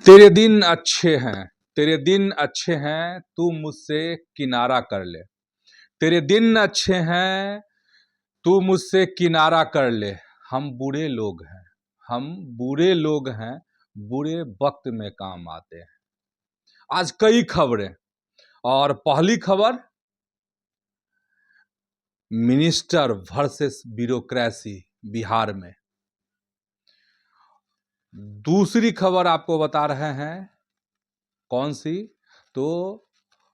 तेरे दिन अच्छे हैं, तेरे दिन अच्छे हैं, तू मुझसे किनारा कर ले। तेरे दिन अच्छे हैं, तू मुझसे किनारा कर ले। हम बुरे लोग हैं, हम बुरे लोग हैं, बुरे वक्त में काम आते हैं। आज कई खबरें, और पहली खबर, मिनिस्टर वर्सेस ब्यूरोक्रेसी बिहार में। दूसरी खबर आपको बता रहे हैं, कौन सी? तो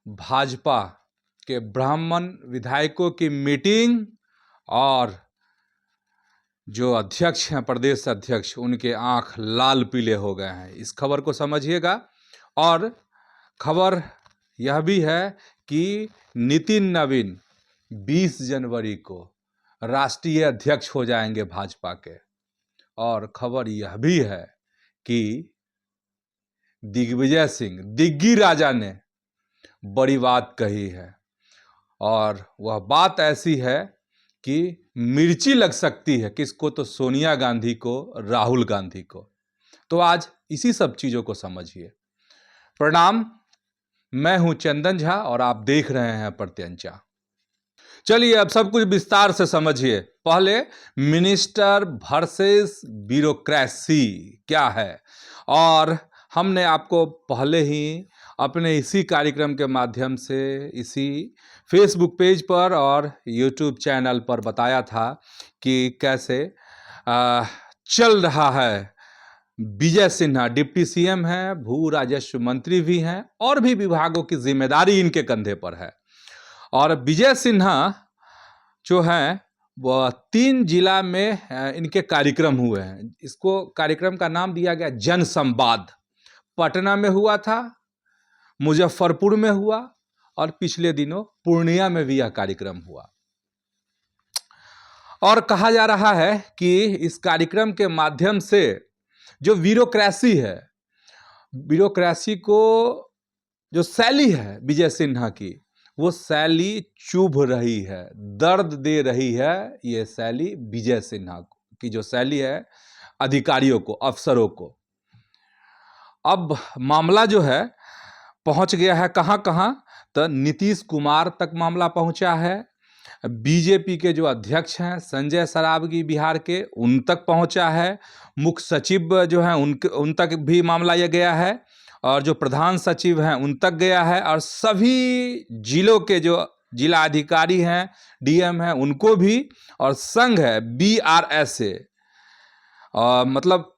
भाजपा के ब्राह्मण विधायकों की मीटिंग और जो अध्यक्ष हैं, प्रदेश अध्यक्ष, उनके आंख लाल पीले हो गए हैं। इस खबर को समझिएगा। और खबर यह भी है कि नितिन नवीन 20 जनवरी को राष्ट्रीय अध्यक्ष हो जाएंगे भाजपा के। और खबर यह भी है कि दिग्विजय सिंह, दिग्गी राजा ने बड़ी बात कही है, और वह बात ऐसी है कि मिर्ची लग सकती है। किसको? तो सोनिया गांधी को, राहुल गांधी को। तो आज इसी सब चीजों को समझिए। प्रणाम, मैं हूं चंदन झा और आप देख रहे हैं प्रत्यंचा। चलिए अब सब कुछ विस्तार से समझिए। पहले मिनिस्टर वर्सेस ब्यूरोक्रेसी क्या है, और हमने आपको पहले ही अपने इसी कार्यक्रम के माध्यम से इसी फेसबुक पेज पर और यूट्यूब चैनल पर बताया था कि कैसे चल रहा है। विजय सिन्हा डिप्टी सीएम हैं, भू राजस्व मंत्री भी हैं, और भी विभागों की जिम्मेदारी इनके कंधे पर है। और विजय सिन्हा जो हैं वह 3 जिला में इनके कार्यक्रम हुए हैं। इसको कार्यक्रम का नाम दिया गया जन संवाद। पटना में हुआ था, मुजफ्फरपुर में हुआ, और पिछले दिनों पूर्णिया में भी यह कार्यक्रम हुआ। और कहा जा रहा है कि इस कार्यक्रम के माध्यम से जो ब्यूरोक्रेसी है, ब्यूरोक्रेसी को जो शैली है विजय सिन्हा की, वो शैली चुभ रही है, दर्द दे रही है। ये शैली विजय सिन्हा की जो शैली है अधिकारियों को, अफसरों को। अब मामला जो है पहुंच गया है कहां कहां? तो नीतीश कुमार तक मामला पहुंचा है। बीजेपी के जो अध्यक्ष हैं संजय सरावगी बिहार के, उन तक पहुंचा है। मुख्य सचिव जो हैं उन तक भी मामला ये गया है, और जो प्रधान सचिव हैं उन तक गया है, और सभी जिलों के जो जिला अधिकारी हैं, डीएम हैं, उनको भी, और संघ है BRSA, मतलब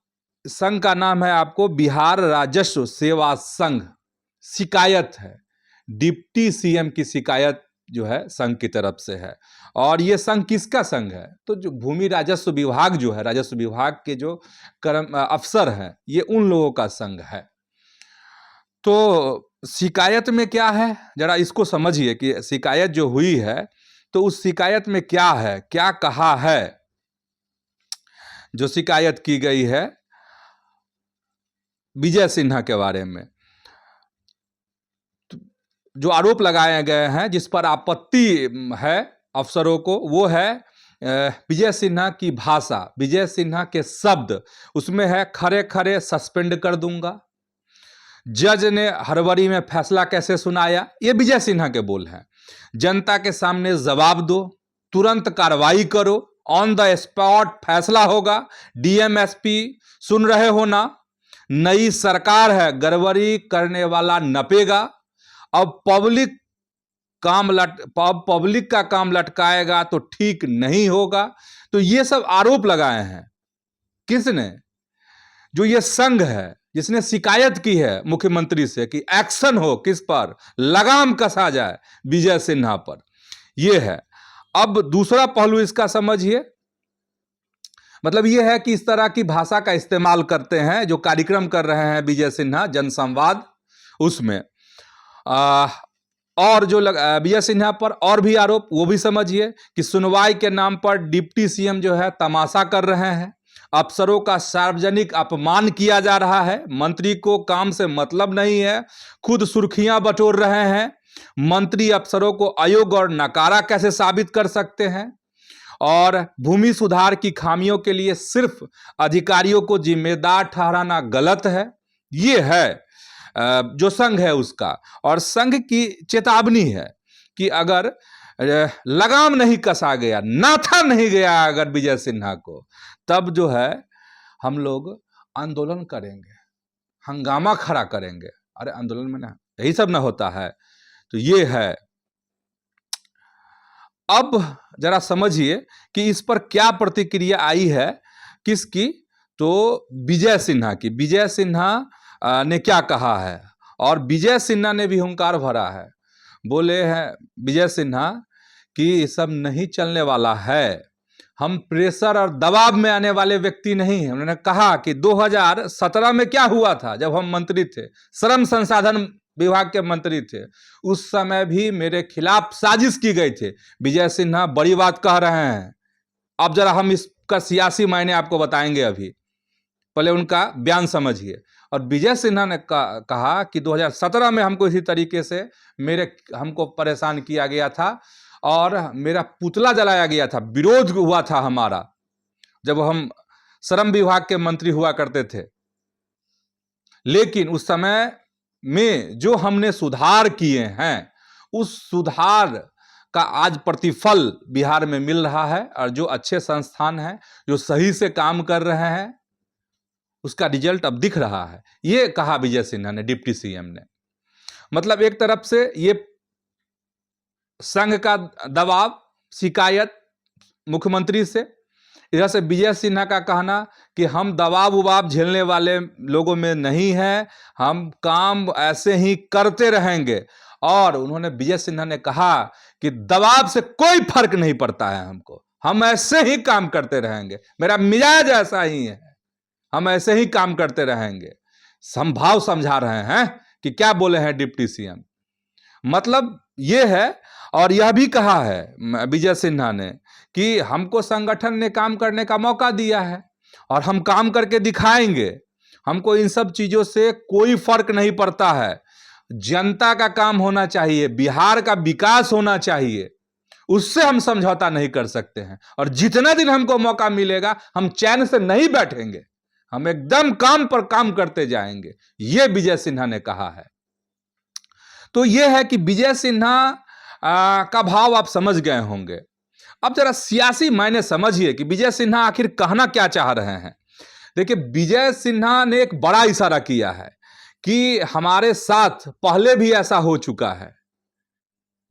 संघ का नाम है आपको बिहार राजस्व सेवा संघ। शिकायत है, डिप्टी सीएम की शिकायत जो है संघ की तरफ से है। और ये संघ किसका संघ है? तो जो भूमि राजस्व विभाग जो है, राजस्व विभाग के जो अफसर हैं, ये उन लोगों का संघ है। तो शिकायत में क्या है, जरा इसको समझिए कि शिकायत जो हुई है, तो उस शिकायत में क्या है, क्या कहा है। जो शिकायत की गई है विजय सिन्हा के बारे में, जो आरोप लगाए गए हैं, जिस पर आपत्ति है अफसरों को, वो है विजय सिन्हा की भाषा, विजय सिन्हा के शब्द। उसमें है खरे खरे सस्पेंड कर दूंगा, जज ने हड़बड़ी में फैसला कैसे सुनाया, ये विजय सिन्हा के बोल हैं। जनता के सामने जवाब दो, तुरंत कार्रवाई करो, ऑन द स्पॉट फैसला होगा, डीएमएसपी सुन रहे हो ना, नई सरकार है, गड़बड़ी करने वाला नपेगा, अब पब्लिक का काम लटकाएगा तो ठीक नहीं होगा। तो ये सब आरोप लगाए हैं। किसने? जो ये संघ है, जिसने शिकायत की है मुख्यमंत्री से कि एक्शन हो, किस पर लगाम कसा जाए, विजय सिन्हा पर। यह है। अब दूसरा पहलू इसका समझिए, मतलब यह है कि इस तरह की भाषा का इस्तेमाल करते हैं जो कार्यक्रम कर रहे हैं विजय सिन्हा जनसंवाद, उसमें और जो विजय सिन्हा पर और भी आरोप, वो भी समझिए कि सुनवाई के नाम पर डिप्टी सीएम जो है तमाशा कर रहे हैं, अफसरों का सार्वजनिक अपमान किया जा रहा है, मंत्री को काम से मतलब नहीं है, खुद सुर्खियां बटोर रहे हैं। मंत्री अफसरों को अयोग्य और नकारा कैसे साबित कर सकते हैं, और भूमि सुधार की खामियों के लिए सिर्फ अधिकारियों को जिम्मेदार ठहराना गलत है। ये है जो संघ है उसका। और संघ की चेतावनी है कि अगर लगाम नहीं कसा गया, नाथा नहीं गया अगर विजय सिन्हा को, तब जो है हम लोग आंदोलन करेंगे, हंगामा खड़ा करेंगे। अरे आंदोलन में ना यही सब ना होता है। तो ये है। अब जरा समझिए कि इस पर क्या प्रतिक्रिया आई है, किसकी, तो विजय सिन्हा की। विजय सिन्हा ने क्या कहा है, और विजय सिन्हा ने भी हुंकार भरा है। बोले हैं विजय सिन्हा कि ये सब नहीं चलने वाला है, हम प्रेशर और दबाव में आने वाले व्यक्ति नहीं हैं। उन्होंने कहा कि 2017 में क्या हुआ था, जब हम मंत्री थे, श्रम संसाधन विभाग के मंत्री थे, उस समय भी मेरे खिलाफ साजिश की गई थी। विजय सिन्हा बड़ी बात कह रहे हैं। अब जरा हम इसका सियासी मायने आपको बताएंगे, अभी पहले उनका बयान समझिए। और विजय सिन्हा ने कहा कि 2017 में हमको इसी तरीके से हमको परेशान किया गया था और मेरा पुतला जलाया गया था, विरोध हुआ था हमारा, जब हम श्रम विभाग के मंत्री हुआ करते थे। लेकिन उस समय में जो हमने सुधार किए हैं, उस सुधार का आज प्रतिफल बिहार में मिल रहा है। और जो अच्छे संस्थान हैं, जो सही से काम कर रहे हैं, उसका रिजल्ट अब दिख रहा है। ये कहा विजय सिन्हा ने, डिप्टी सीएम ने। मतलब एक तरफ से ये संघ का दबाव, शिकायत मुख्यमंत्री से, इधर से विजय सिन्हा का कहना कि हम दबाव उबाव झेलने वाले लोगों में नहीं हैं, हम काम ऐसे ही करते रहेंगे। और उन्होंने, विजय सिन्हा ने कहा कि दबाव से कोई फर्क नहीं पड़ता है हमको, हम ऐसे ही काम करते रहेंगे, मेरा मिजाज ऐसा ही है, हम ऐसे ही काम करते रहेंगे। संभाव समझा रहे हैं कि क्या बोले हैं डिप्टी सीएम, मतलब ये है। और यह भी कहा है विजय सिन्हा ने कि हमको संगठन ने काम करने का मौका दिया है और हम काम करके दिखाएंगे, हमको इन सब चीजों से कोई फर्क नहीं पड़ता है। जनता का काम होना चाहिए, बिहार का विकास होना चाहिए, उससे हम समझौता नहीं कर सकते हैं। और जितना दिन हमको मौका मिलेगा, हम चैन से नहीं बैठेंगे, हम एकदम काम पर काम करते जाएंगे, यह विजय सिन्हा ने कहा है। तो यह है कि विजय सिन्हा का भाव आप समझ गए होंगे। अब जरा सियासी मायने समझिए कि विजय सिन्हा आखिर कहना क्या चाह रहे हैं। देखिए, विजय सिन्हा ने एक बड़ा इशारा किया है कि हमारे साथ पहले भी ऐसा हो चुका है,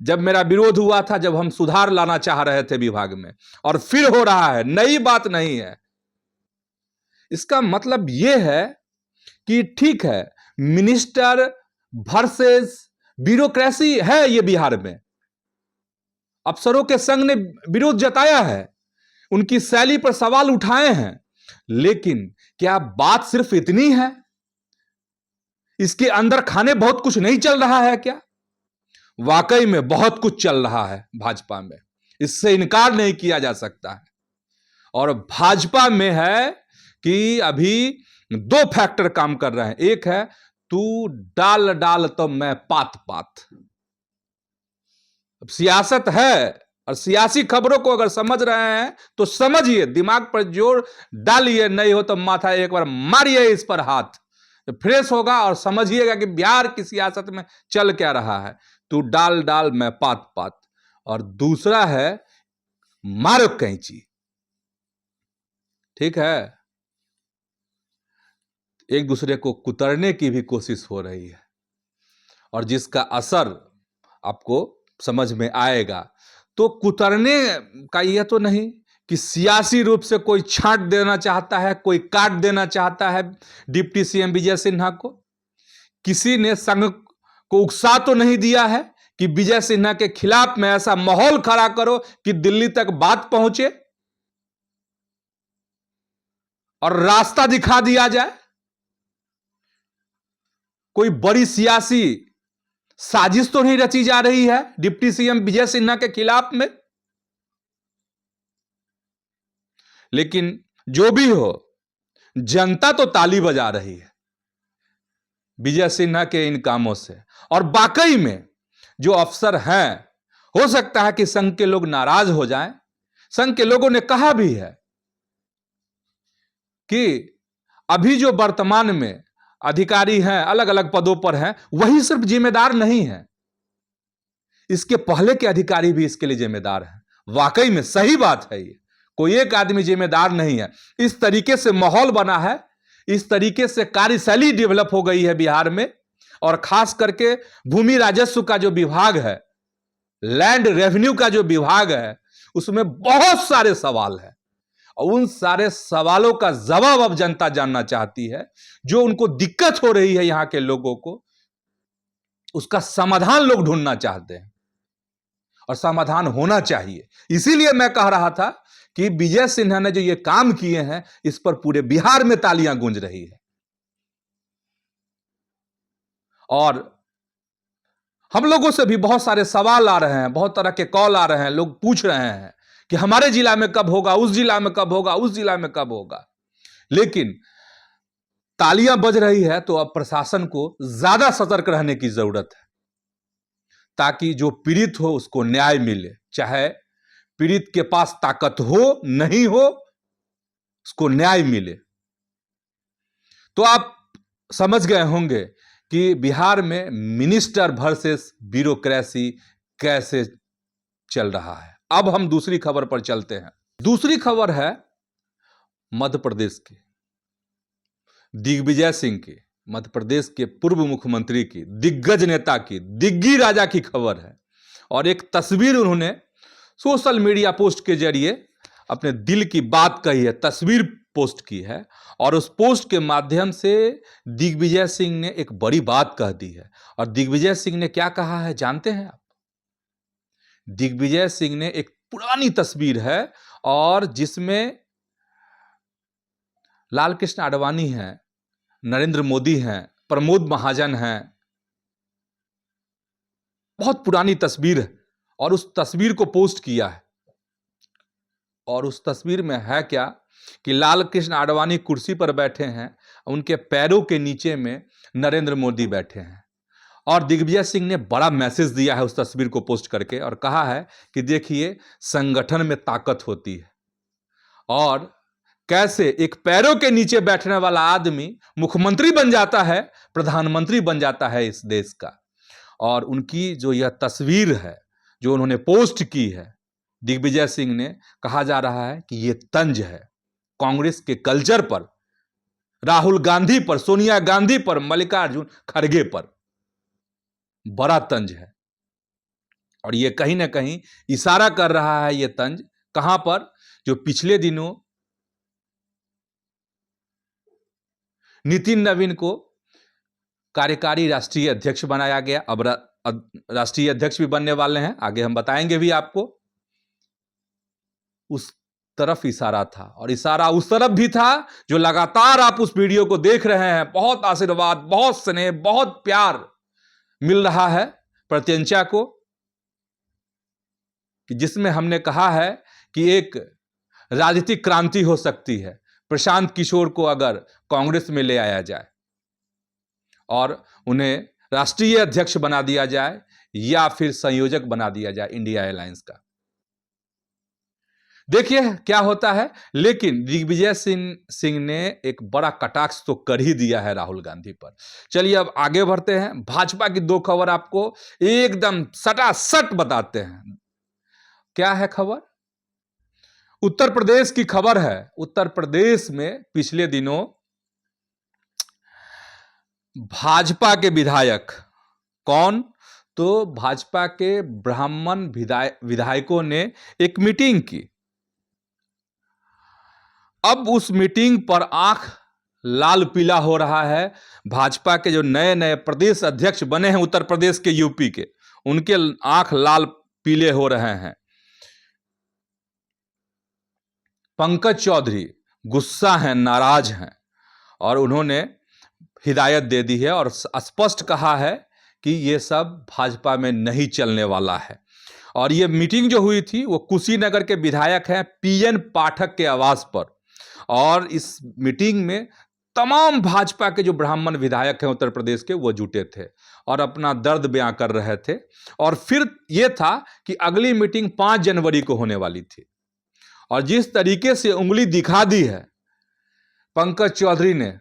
जब मेरा विरोध हुआ था, जब हम सुधार लाना चाह रहे थे विभाग में, और फिर हो रहा है, नई बात नहीं है। इसका मतलब यह है कि ठीक है, मिनिस्टर वर्सेस ब्यूरोक्रेसी है ये बिहार में। अफसरों के संघ ने विरोध जताया है, उनकी शैली पर सवाल उठाए हैं, लेकिन क्या बात सिर्फ इतनी है? इसके अंदर खाने बहुत कुछ नहीं चल रहा है क्या? वाकई में बहुत कुछ चल रहा है भाजपा में, इससे इनकार नहीं किया जा सकता है। और भाजपा में है कि अभी दो फैक्टर काम कर रहे हैं। एक है तू डाल डाल तो मैं पात पात। अब सियासत है, और सियासी खबरों को अगर समझ रहे हैं तो समझिए, दिमाग पर जोर डालिए, नहीं हो तो माथा एक बार मारिए इस पर हाथ, फ्रेश होगा और समझिएगा कि बिहार की सियासत में चल क्या रहा है। तू डाल डाल मैं पात पात। और दूसरा है मारो कैंची। ठीक है, एक दूसरे को कुतरने की भी कोशिश हो रही है, और जिसका असर आपको समझ में आएगा। तो कुतरने का यह तो नहीं कि सियासी रूप से कोई छांट देना चाहता है, कोई काट देना चाहता है डिप्टी सीएम विजय सिन्हा को। किसी ने संघ को उकसा तो नहीं दिया है कि विजय सिन्हा के खिलाफ में ऐसा माहौल खड़ा करो कि दिल्ली तक बात पहुंचे और रास्ता दिखा दिया जाए। कोई बड़ी सियासी साजिश तो नहीं रची जा रही है डिप्टी सीएम विजय सिन्हा के खिलाफ में। लेकिन जो भी हो, जनता तो ताली बजा रही है विजय सिन्हा के इन कामों से। और वाकई में जो अफसर हैं, हो सकता है कि संघ के लोग नाराज हो जाएं। संघ के लोगों ने कहा भी है कि अभी जो वर्तमान में अधिकारी हैं, अलग अलग पदों पर हैं, वही सिर्फ जिम्मेदार नहीं है, इसके पहले के अधिकारी भी इसके लिए जिम्मेदार हैं। वाकई में सही बात है, ये कोई एक आदमी जिम्मेदार नहीं है। इस तरीके से माहौल बना है, इस तरीके से कार्यशैली डेवलप हो गई है बिहार में, और खास करके भूमि राजस्व का जो विभाग है, लैंड रेवेन्यू का जो विभाग है, उसमें बहुत सारे सवाल हैं, और उन सारे सवालों का जवाब अब जनता जानना चाहती है। जो उनको दिक्कत हो रही है यहां के लोगों को, उसका समाधान लोग ढूंढना चाहते हैं, और समाधान होना चाहिए। इसीलिए मैं कह रहा था कि विजय सिन्हा ने जो ये काम किए हैं, इस पर पूरे बिहार में तालियां गूंज रही है। और हम लोगों से भी बहुत सारे सवाल आ रहे हैं, बहुत तरह के कॉल आ रहे हैं, लोग पूछ रहे हैं कि हमारे जिला में कब होगा, उस जिला में कब होगा, उस जिला में कब होगा। लेकिन तालियां बज रही है तो अब प्रशासन को ज्यादा सतर्क रहने की जरूरत है, ताकि जो पीड़ित हो उसको न्याय मिले। चाहे पीड़ित के पास ताकत हो नहीं हो, उसको न्याय मिले। तो आप समझ गए होंगे कि बिहार में मिनिस्टर वर्सेस ब्यूरोक्रेसी कैसे चल रहा है। अब हम दूसरी खबर पर चलते हैं। दूसरी खबर है मध्य प्रदेश की, दिग्विजय सिंह की, मध्य प्रदेश के पूर्व मुख्यमंत्री की, दिग्गज नेता की, दिग्गी राजा की खबर है। और एक तस्वीर उन्होंने सोशल मीडिया पोस्ट के जरिए अपने दिल की बात कही है, तस्वीर पोस्ट की है, और उस पोस्ट के माध्यम से दिग्विजय सिंह ने एक बड़ी बात कह दी है। और दिग्विजय सिंह ने क्या कहा है जानते हैं आप? दिग्विजय सिंह ने एक पुरानी तस्वीर है, और जिसमें लाल कृष्ण आडवाणी हैं, नरेंद्र मोदी हैं, प्रमोद महाजन हैं, बहुत पुरानी तस्वीर है, और उस तस्वीर को पोस्ट किया है। और उस तस्वीर में है क्या कि लाल कृष्ण आडवाणी कुर्सी पर बैठे हैं, उनके पैरों के नीचे में नरेंद्र मोदी बैठे हैं। और दिग्विजय सिंह ने बड़ा मैसेज दिया है उस तस्वीर को पोस्ट करके, और कहा है कि देखिए संगठन में ताकत होती है, और कैसे एक पैरों के नीचे बैठने वाला आदमी मुख्यमंत्री बन जाता है, प्रधानमंत्री बन जाता है इस देश का। और उनकी जो यह तस्वीर है जो उन्होंने पोस्ट की है दिग्विजय सिंह ने, कहा जा रहा है कि यह तंज है कांग्रेस के कल्चर पर, राहुल गांधी पर, सोनिया गांधी पर, मल्लिकार्जुन खड़गे पर। बड़ा तंज है, और यह कहीं ना कहीं इशारा कर रहा है, यह तंज कहां पर, जो पिछले दिनों नितिन नवीन को कार्यकारी राष्ट्रीय अध्यक्ष बनाया गया, अब राष्ट्रीय अध्यक्ष भी बनने वाले हैं, आगे हम बताएंगे भी आपको। उस तरफ इशारा था, और इशारा उस तरफ भी था जो लगातार आप उस वीडियो को देख रहे हैं। बहुत आशीर्वाद, बहुत स्नेह, बहुत प्यार मिल रहा है प्रत्यंचा को, कि जिसमें हमने कहा है कि एक राजनीतिक क्रांति हो सकती है प्रशांत किशोर को अगर कांग्रेस में ले आया जाए और उन्हें राष्ट्रीय अध्यक्ष बना दिया जाए, या फिर संयोजक बना दिया जाए इंडिया अलायंस का। देखिए क्या होता है। लेकिन दिग्विजय सिंह ने एक बड़ा कटाक्ष तो कर ही दिया है राहुल गांधी पर। चलिए अब आगे बढ़ते हैं। भाजपा की दो खबर आपको एकदम सटासट बताते हैं। क्या है खबर? उत्तर प्रदेश की खबर है। उत्तर प्रदेश में पिछले दिनों भाजपा के विधायक, कौन? तो भाजपा के ब्राह्मण विधायकों ने एक मीटिंग की। अब उस मीटिंग पर आंख लाल पीला हो रहा है। भाजपा के जो नए नए प्रदेश अध्यक्ष बने हैं उत्तर प्रदेश के, यूपी के, उनके आंख लाल पीले हो रहे हैं। पंकज चौधरी गुस्सा हैं, नाराज हैं, और उन्होंने हिदायत दे दी है और स्पष्ट कहा है कि ये सब भाजपा में नहीं चलने वाला है। और ये मीटिंग जो हुई थी वो कुशीनगर के विधायक हैं पीएन पाठक के आवास पर, और इस मीटिंग में तमाम भाजपा के जो ब्राह्मण विधायक हैं उत्तर प्रदेश के, वो जुटे थे और अपना दर्द बयां कर रहे थे। और फिर यह था कि अगली मीटिंग 5 जनवरी को होने वाली थी, और जिस तरीके से उंगली दिखा दी है पंकज चौधरी ने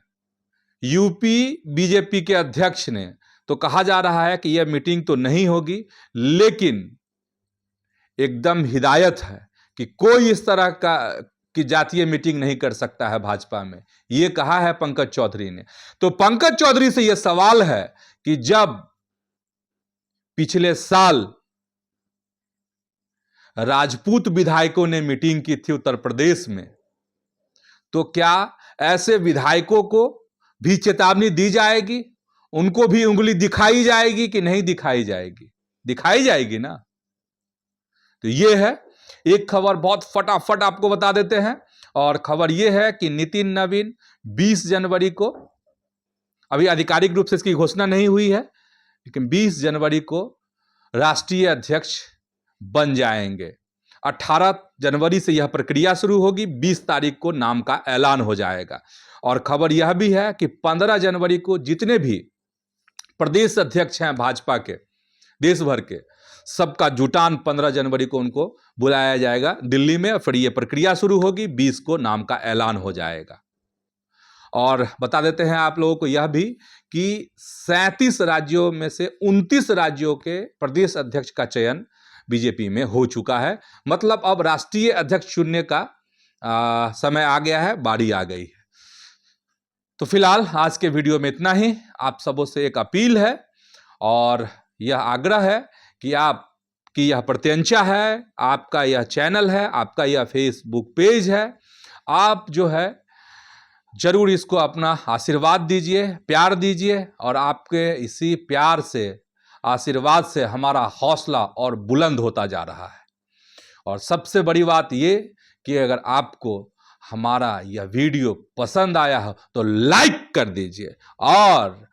यूपी बीजेपी के अध्यक्ष ने तो कहा जा रहा है कि यह मीटिंग तो नहीं होगी, लेकिन एकदम हिदायत है कि कोई इस तरह की जातीय मीटिंग नहीं कर सकता है भाजपा में, यह कहा है पंकज चौधरी ने। तो पंकज चौधरी से यह सवाल है कि जब पिछले साल राजपूत विधायकों ने मीटिंग की थी उत्तर प्रदेश में, तो क्या ऐसे विधायकों को भी चेतावनी दी जाएगी, उनको भी उंगली दिखाई जाएगी कि नहीं दिखाई जाएगी? दिखाई जाएगी ना। तो यह है एक खबर, बहुत फटाफट आपको बता देते हैं। और खबर यह है कि नितिन नवीन 20 जनवरी को, अभी आधिकारिक रूप से इसकी घोषणा नहीं हुई है, लेकिन 20 जनवरी को राष्ट्रीय अध्यक्ष बन जाएंगे। 18 जनवरी से यह प्रक्रिया शुरू होगी, 20 तारीख को नाम का ऐलान हो जाएगा। और खबर यह भी है कि 15 जनवरी को जितने भी प्रदेश अध्यक्ष हैं भाजपा के देश भर के, सबका जुटान 15 जनवरी को उनको बुलाया जाएगा दिल्ली में, फिर यह प्रक्रिया शुरू होगी, 20 को नाम का ऐलान हो जाएगा। और बता देते हैं आप लोगों को यह भी कि 37 राज्यों में से 29 राज्यों के प्रदेश अध्यक्ष का चयन बीजेपी में हो चुका है। मतलब अब राष्ट्रीय अध्यक्ष चुनने का समय आ गया है, बारी आ गई है। तो फिलहाल आज के वीडियो में इतना ही। आप सबों से एक अपील है और यह आग्रह है कि आपकी यह प्रत्यंचा है, आपका यह चैनल है, आपका यह फेसबुक पेज है, आप जो है जरूर इसको अपना आशीर्वाद दीजिए, प्यार दीजिए। और आपके इसी प्यार से, आशीर्वाद से हमारा हौसला और बुलंद होता जा रहा है। और सबसे बड़ी बात ये कि अगर आपको हमारा यह वीडियो पसंद आया हो तो लाइक कर दीजिए, और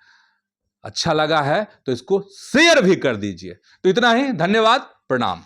अच्छा लगा है तो इसको शेयर भी कर दीजिए। तो इतना ही, धन्यवाद, प्रणाम।